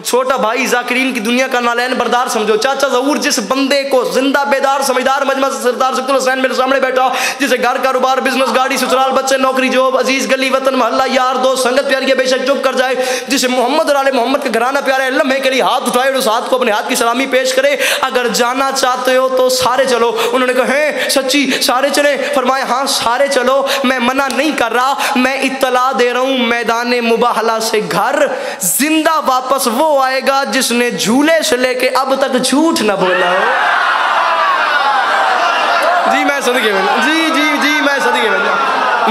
छोटा भाई जाकिरीन की दुनिया का नालैन बरदार समझो, चाचा ज़हूर जिस बंदे को जिंदा बेदार समझदार मजमा सरदार सख्तुल हुसैन मेरे सामने बैठा, जिसे घर कारोबार बिजनेस गाड़ी ससुराल बच्चे नौकरी जॉब अजीज गली वतन मोहल्ला यार दोस्त संगत प्यारी है बेशक चुप कर जाए, जिसे मोहम्मद और आले मोहम्मद का घराना प्यारा है, लम्हे के लिए हाथ उठाए और उस हाथ को अपने हाथ की सलामी पेश करे, अगर जाना चाहते हो तो सारे चलो। उन्होंने कहा है सच्ची सारे चले? फरमाया हाँ सारे चलो, मैं मना नहीं कर रहा, मैं इत्तला दे रहा हूँ मैदान मुबाहला से घर जिंदा वापस वो आएगा जिसने झूले से लेके अब तक झूठ न बोला हो। जी मैं सदके में, जी जी जी मैं सदके में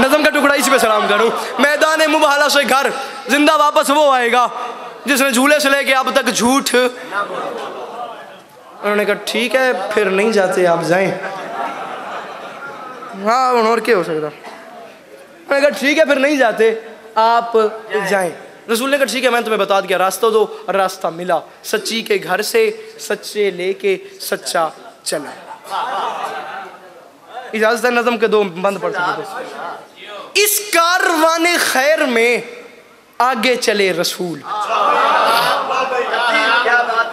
नज़म का टुकड़ा इसी पे सलाम करूँ। मैदान मुबाहला से घर जिंदा वापस वो आएगा जिसने झूले से लेके अब तक झूठ। उन्होंने कहा ठीक है फिर नहीं जाते आप जाएं। हाँ और क्या हो सकता। उन्होंने कहा ठीक है फिर नहीं जाते आप जाएं। रसूल ने कहा ठीक है मैं तुम्हें बता दिया रास्ता दो, रास्ता मिला, सच्ची के घर से सच्चे लेके सच्चा चला। इजाजत है नज़म के दो बंद पढ़ सकते। इस कारवाने खैर में आगे चले रसूल। क्या बात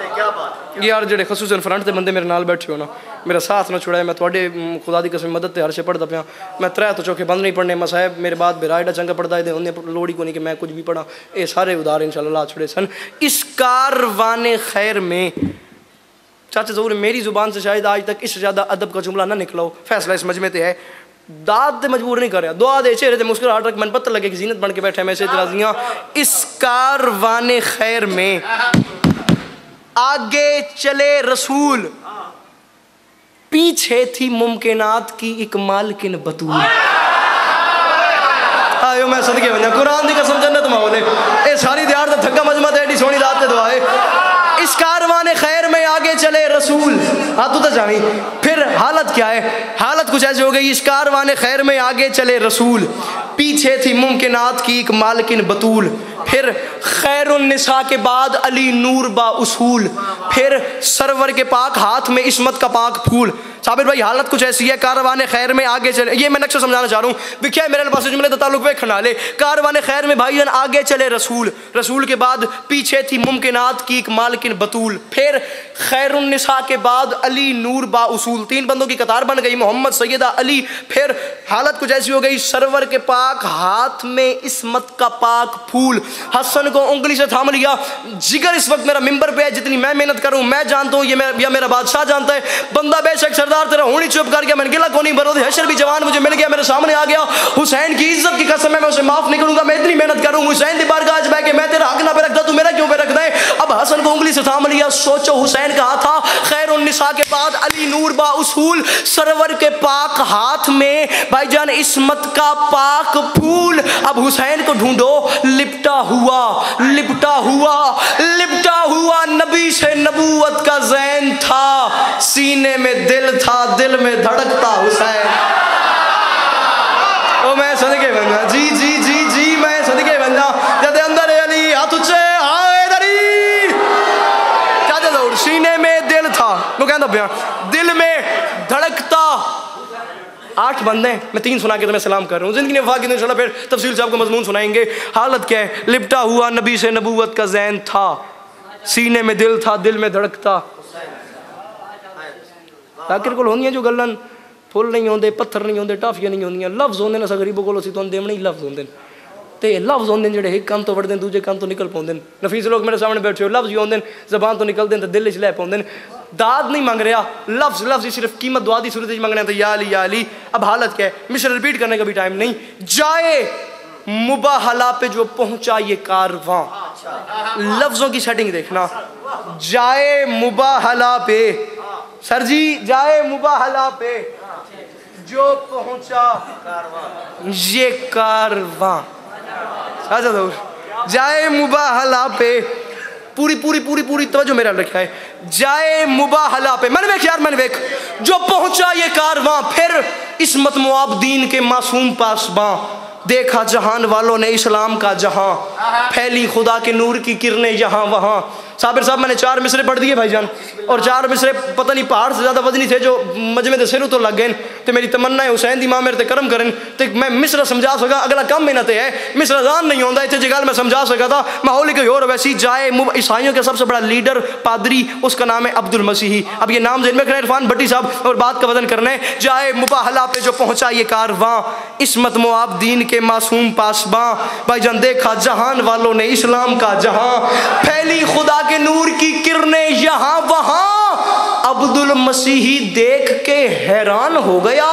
है, क्या बात है यार। जेडे खसूसन फ्रंट के बंदे मेरे नाल बैठे हो ना, मेरा साथ ना छुड़ाए, मैं थोड़े खुदा दी कसम मदद हर से पढ़ता पाया। मैं त्रै तो चौके बंद नहीं पढ़ने, मैं साहब मेरे बाद बेरा एडा चंगा पढ़ता है उन्हें लोड़ी को नहीं कि मैं कुछ भी पढ़ा। ये सारे उदार इंशाल्लाह छुड़े सन। इस कारवाने खैर में चाचा ज़रूर मेरी ज़ुबान से शायद आज तक इससे ज़्यादा अदब का जुमला ना निकला हो। फैसला इस मजमे ते है, दाद दे मजबूर नहीं कर रहा, दुआ दे चेहरे ते मुस्कुराहट रख, मन पता लगे कि जीनत बन के बैठे मैं से तराजियाँ। इस कारवाने खैर में आगे चले रसूल, पीछे थी मुमकिनात की एक मालकिन बतूल। आयो मैं सदके बन जा, कुरान दी कसम जन्नत माहौल है। ए सारी दिहाड़ दा थक्का मजमा ते एडी सोहनी रात ते दुआ है। इस कारवाने खैर में आगे चले रसूल। हाँ तो जावी फिर हालत क्या है, हालत कुछ ऐसी हो गई। इस कारवाने खैर में आगे चले रसूल, पीछे थी मुमकिनात की एक मालकिन बतूल, फिर खैरुन्निसा के बाद अली नूर बा उसूल, फिर सरवर के पाक हाथ में इस्मत का पाक फूल। साबिर भाई हालत कुछ ऐसी है, कारवाने खैर में आगे चले, ये मैं नक्शा समझाना चाह रहा हूँ। देखिए मेरे पास जुमले तो ताल्लुक वे खनाले। कारवाने खैर में भाईजान आगे चले रसूल, रसूल के बाद पीछे थी मुमकिनात की एक मालकिन बतूल, फिर खैरुन्निसा के बाद अली नूर बा उसूल। तीन बंदों की कतार बन गई, मोहम्मद सैयदा अली। फिर हालत कुछ ऐसी हो गई, सरवर के पाक हाथ में इस्मत का पाक फूल। हसन को उंगली से थाम लिया। जिगर इस वक्त मेरा मिंबर पे है, जितनी मैं मेहनत करूं मैं जानता हूं, ये मेरा बादशाह जानता है। बंदा बेशक सरदार तेरा होनी चुप कर गया, मैंने गिला को नहीं बरोद हशर भी जवान मुझे मिल गया, मेरे सामने आ गया। हुसैन की इज्जत की कसम है मैं उसे माफ नहीं करूंगा, मैं इतनी मेहनत करूंगा। हुसैन की बारगाह आज बैठ के मैं तेरा हक ना पे रखता, तू मेरा क्यों पे रखता है। अब हसन को उंगली से थाम लिया। सोचो हुसैन कहा था, खैरुन्निसा के बाद अली नूर बा उसूल, सरवर के पाक हाथ में भाईजान इस्मत का पाक फूल। अब हुसैन को ढूंढो, लिपटा हुआ लिपटा हुआ लिपटा हुआ नबी से नबूवत का ज़ैन था, सीने में दिल था, दिल में धड़कता हुसैन। ओ मैं सदके बन जा, जी जी जी जी मैं सदके बन जा। जब अंदर अली हाथ उच्चे हाय दरी चाचा दौड़, सीने में दिल था, वो कहता भैया दिल में धड़कता 8 बंदे हैं, मैं 3 सुना के तुम्हें सलाम कर रहा हूँ। ज़िंदगी वफा की इंशाल्लाह फिर तफसील से आपको मजमून सुनाएंगे। हालत क्या है? लिपटा हुआ नबी से नबूवत का ज़ैन था, सीने में दिल था, दिल में धड़कता। आखिर को होंदियां जो गल्लां फुल नहीं होंदे, पत्थर नहीं होंदे, टाफियां नहीं होंदियां, लफ्ज़ होंदे ने गरीबों को तुम देवने ही लफ्ज़ होंदे ते लफ्ज़ होंदे जेडे एक कान तो वड़दे दूजे कान तो निकल पाउंदे। नफीस लोग मेरे सामने बैठे हो, लफ्ज़ ही होंदे ज़बान तो निकलते तो दिल च लै पाउंदे। दाद नहीं मांग रहा, लफ्ज़ लफ्ज़ ही सिर्फ कीमत दुआ की सूरत मांग रहे हैं। तो या अली। अब हालत क्या है? मिशन रिपीट करने का भी टाइम नहीं। जाए मुबाहला पे जो पहुंचा ये कारवां, लफ्ज़ों की सेटिंग देखना। जाए मुबाहला पे, सर जी, जाए मुबाहला पे जो पहुंचा ये कारवां, जाए मुबाहला पे, पूरी पूरी पूरी पूरी तवज्जो मेरा रखा है। जाए मुबाहला पे, मैंने देख यार, मैंने देख जो पहुंचा ये कारवां, फिर इस्मत मुआबदीन के मासूम पासबां, देखा जहान वालों ने इस्लाम का जहां, फैली खुदा के नूर की किरणें यहाँ वहाँ। साबिर साहब मैंने 4 मिसरे पढ़ दिए भाईजान, और 4 मिसरे पता नहीं पहाड़ से ज़्यादा वजनी थे जो मजमे के सिरों तो लग गए। तो मेरी तमन्ना है हुसैन दी मां मेरे ते करम करन तो मैं मिसरा समझा सका। अगला कम मेहनत है, मिसरा जान नहीं होता इतने जगह मैं समझा सका था। माहौल ही कोई और वैसी। जाए ईसाइयों का सबसे बड़ा लीडर पादरी, उसका नाम है अब्दुल मसीही। अब ये नाम जेल में रखना है इरफान भट्टी साहब, और बात का वजन करना है। जाए मुबाहला पे जो पहुंचा ये कारवां, इस्मत मुआबदीन के मासूम पासबां, भाईजान देखा जहान वालों ने इस्लाम का जहां, फैली खुदा के नूर की किरणें यहाँ वहाँ। अब्दुल मसीही देख के हैरान हो गया,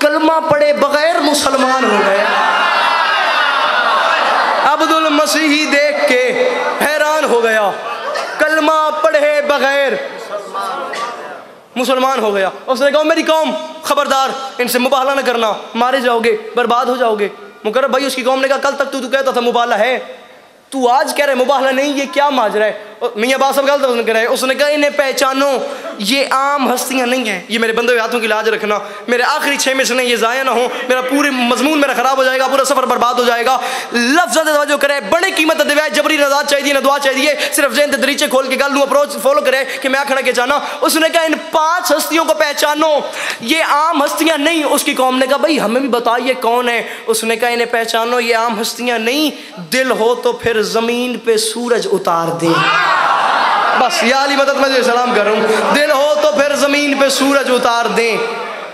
कलमा पढ़े बगैर मुसलमान हो गया। अब्दुल मसीही देख के हैरान हो गया, कलमा पढ़े बगैर मुसलमान हो गया। उसने कहा मेरी कौम खबरदार, इनसे मुबाहला न करना, मारे जाओगे, बर्बाद हो जाओगे। मुकर्रम भाई उसकी कौम ने कहा कल तक तू कहता था मुबाहला है, तू आज कह रहे मुबाहला नहीं, ये क्या माजरा है? मियाँ बाप सब गलत कह रहे हैं। उसने कहा इन्हें पहचानो, ये आम हस्तियाँ नहीं हैं। ये मेरे बंदे हाथों की लाज रखना, मेरे आखिरी 6 में से नहीं ये ज़ाया ना हो, मेरा पूरी मजमून मेरा ख़राब हो जाएगा, पूरा सफ़र बर्बाद हो जाएगा। लफ्ज़ तवज्जो करे, बड़ी कीमत दिवा जबरी रज़ा चाहिए ना दुआ चाहिए, सिर्फ जहन दरीचे खोल के गल अप्रोच फॉलो करे कि मैं आखना के चाहना। उसने कहा इन 5 हस्तियों को पहचानो, ये आम हस्तियाँ नहीं। उसकी कौम ने कहा भाई हमें भी बताइए कौन है। उसने कहा इन्हें पहचानो, ये आम हस्तियाँ नहीं, दिल हो तो फिर ज़मीन पे सूरज उतार दे। बस या अली मदद मैं सलाम कर रहा हूँ। दिल हो तो फिर ज़मीन पे सूरज उतार दें,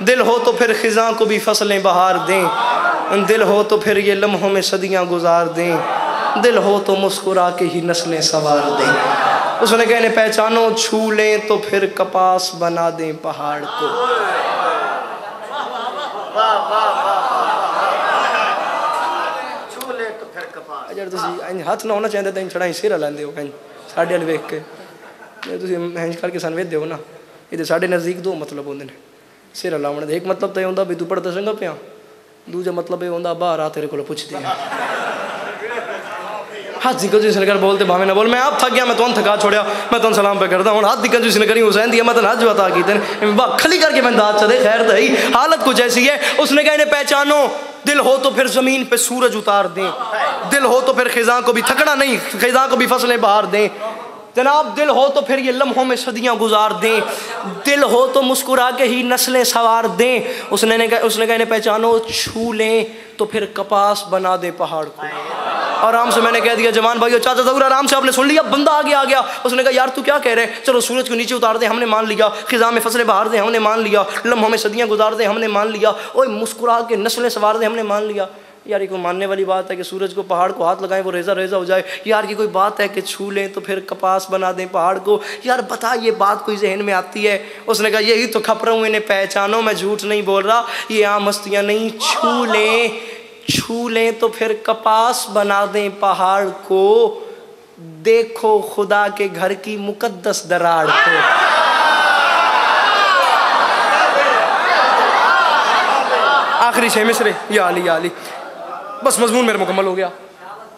दिल हो तो फिर ख़िज़ां को भी फसलें बहार दें, दिल हो तो फिर ये लम्हों में सदियाँ गुजार दें, दिल हो तो मुस्कुरा के ही नस्लें सवार दें। उसने कहने पहचानो, छू लें तो फिर कपास बना दें पहाड़ को। यार तुम हाथ ना होना चाहते तो छड़ा सिर लाते हो साढ़े वाल वेख के, इंज करके सन वेदे हो ना, ये साढ़े नज़दीक 2 मतलब होंगे सिर लाने। एक मतलब तो यह होंगे भी तू पढ़ता चंगा पिया, दूजा मतलब यह होंगे बाहर आ तेरे को पुछते हैं हाथ दी कंजूसी ने कर बोलते भावे ना बोल, मैं आप थक गया, मैं तुम थका छोड़िया, मैं तुम सलाम पे करता हूँ। हाथ दी कंजूसी ने करी हुसैन दिया, मैं तो हज बता की खली करके मैं दाद चले खैर दही। हालत कुछ ऐसी है। उसने कहा इन्हें पहचानो, दिल हो तो फिर ज़मीन पे सूरज उतार दें, दिल हो तो फिर ख़िज़ां को भी थकना नहीं, ख़िज़ां को भी फसलें बहार दें। जनाब दिल हो तो फिर ये लम्हों में सदियाँ गुजार दें, दिल हो तो मुस्कुरा के ही नस्लें सवार दें। उसने कहा इन्हें पहचानो, छू लें तो फिर कपास बना दे पहाड़ को। आराम से मैंने कह दिया जवान भाई चाचा ज़रूर आराम से, आपने सुन लिया, बंदा आ गया। उसने कहा यार तू क्या कह रहे, चलो सूरज को नीचे उतार दे, हमने मान लिया, ख़िज़ां में फसलें बहार दे, हमने मान लिया, लम्हों में सदियाँ गुजार दे, हमने मान लिया, ओए मुस्कुरा के नस्लें सवार दे, हमने मान लिया। यार ये कोई मानने वाली बात है कि सूरज को पहाड़ को हाथ लगाएं वो रेजा रेजा हो जाए? यार की कोई बात है कि छू लें तो फिर कपास बना दें पहाड़ को? यार बता ये बात कोई जहन में आती है? उसने कहा यही तो खप रहा हूँ, इन्हें पहचानो, मैं झूठ नहीं बोल रहा, ये आम हस्तियाँ नहीं। छू लें तो फिर कपास बना दें पहाड़ को, देखो खुदा के घर की मुकद्दस दरार को। आखिरी 6 मिसरे या अली बस मजमून मेरा मुकम्मल हो गया।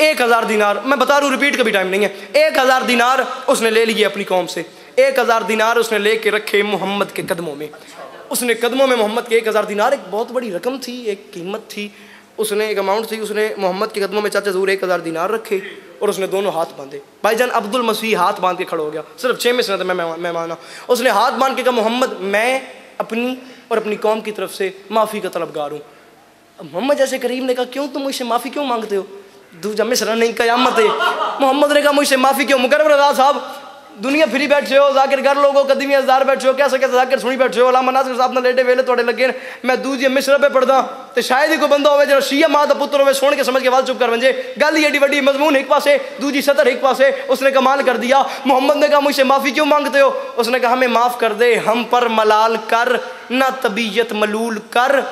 1000 दिनार, मैं बता रहा हूँ रिपीट का भी टाइम नहीं है। 1000 दिनार उसने ले लिए अपनी कौम से, 1000 दिनार उसने लेके रखे मोहम्मद के कदमों में। उसने कदमों में मोहम्मद के 1000 दिनार एक बहुत बड़ी रकम थी, एक कीमत थी, उसने एक अमाउंट थी। उसने मोहम्मद के कदमों में चाचा ज़रूर 1000 दिनार रखे और उसने दोनों हाथ बांधे। भाईजान अब्दुल मसीह हाथ बांध के खड़ा हो गया, सिर्फ 6 में से मैं माना। उसने हाथ बांध के कहा मोहम्मद मैं अपनी और अपनी कौम की तरफ से माफ़ी का तलबगार हूँ। मोहम्मद जैसे करीम ने कहा क्यों तुम मुझसे माफ़ी क्यों मांगते हो? दूजा मिसरा नहीं क़यामत है। मोहम्मद ने कहा मुझसे माफ़ी क्यों? मुकर्रम रज़ा साहब दुनिया फिरी बैठे हो, जाकिर कर लोगो कदमी हज़ार बैठे हो, कैसे कैसे जाकिर सुनी बैठे हो, अलामा नासिर साहब ने लेटे वेले थोड़े लगे मैं दूजी मिसरा पे पढ़दा तो शायद ही कोई बंदा होवे जो शिया मां दा पुत्र होवे सुन के समझ के बाद चुप कर बंजे। गल ही एडी वड्डी मजमून एक पासे दूजी सतर एक पासे, उसने कमाल कर दिया। मोहम्मद ने कहा मुझसे माफ़ी क्यों मांगते हो? उसने कहा हमें माफ़ कर दे, हम पर मलाल कर ना तबीयत मलूल कर।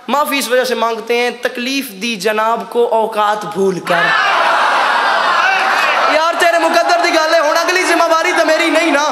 माफ़ी इस वजह से मांगते हैं तकलीफ दी जनाब को औकात भूल कर। यार तेरे मुकद्दर दी गल है, हुण अगली जिम्मेवारी तो मेरी नहीं ना,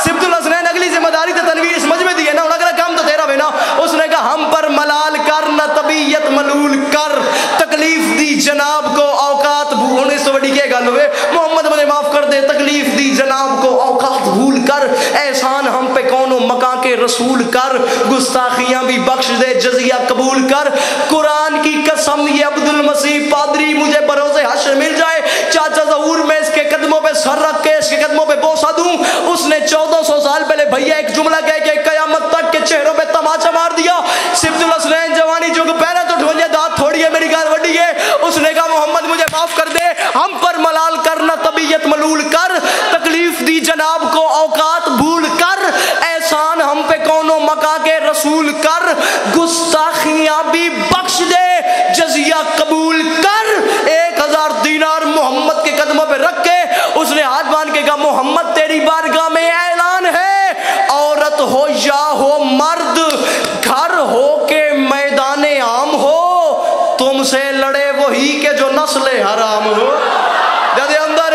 सिब्तुल हसनैन अगली जिम्मेदारी तो तनवीर समझ में दी है ना, हुण अगला काम तो तेरा है ना। उसने कहा हम पर मलाल कर ना तबीयत मलूल कर, तकलीफ दी जनाब को औकात भूल। इस बड़ी क्या गल हुए? मोहम्मद मुझे माफ कर दे, तकलीफ दी जनाब को औकात भूल कर, एहसान हम पे कौनो मका के रसूल कर, गुस्ताखियां भी बख्श दे जजिया कबूल कर। कुरान की कसम ये अब्दुल मसीह पादरी मुझे बरोज़े हश्र मिल जाए, चाचा ज़हूर में इसके कदमों पे सर रख के इसके कदमों पे बोसा दूं। उसने 1400 साल पहले भैया एक जुमला कह के कयामत तक के चेहरों पे तमाचा मार दिया। सिब्तुल हसनैन जवानी जुग पहले तो ढोंजे दांत थोड़ी है, मेरी गाल वड्डी है। उसने कहा मोहम्मद मुझे माफ कर दे, हम पर मलाल करना तबीयत मलूल कर, तकलीफ दी जनाब को औकात भूल कर, एहसान हम पे कौनो मका के रसूल कर, गुस्ताखियां भी बख्श दे जजिया कबूल कर। 1000 दीनार मोहम्मद के कदमों पे रख के उसने हाथ बांध के कहा मोहम्मद तेरी बारगाह में ऐलान है, औरत हो या हो मर्द, घर हो के मैदाने आम हो, तुमसे लड़े वही के जो नस्ले हराम हो। जब अंदर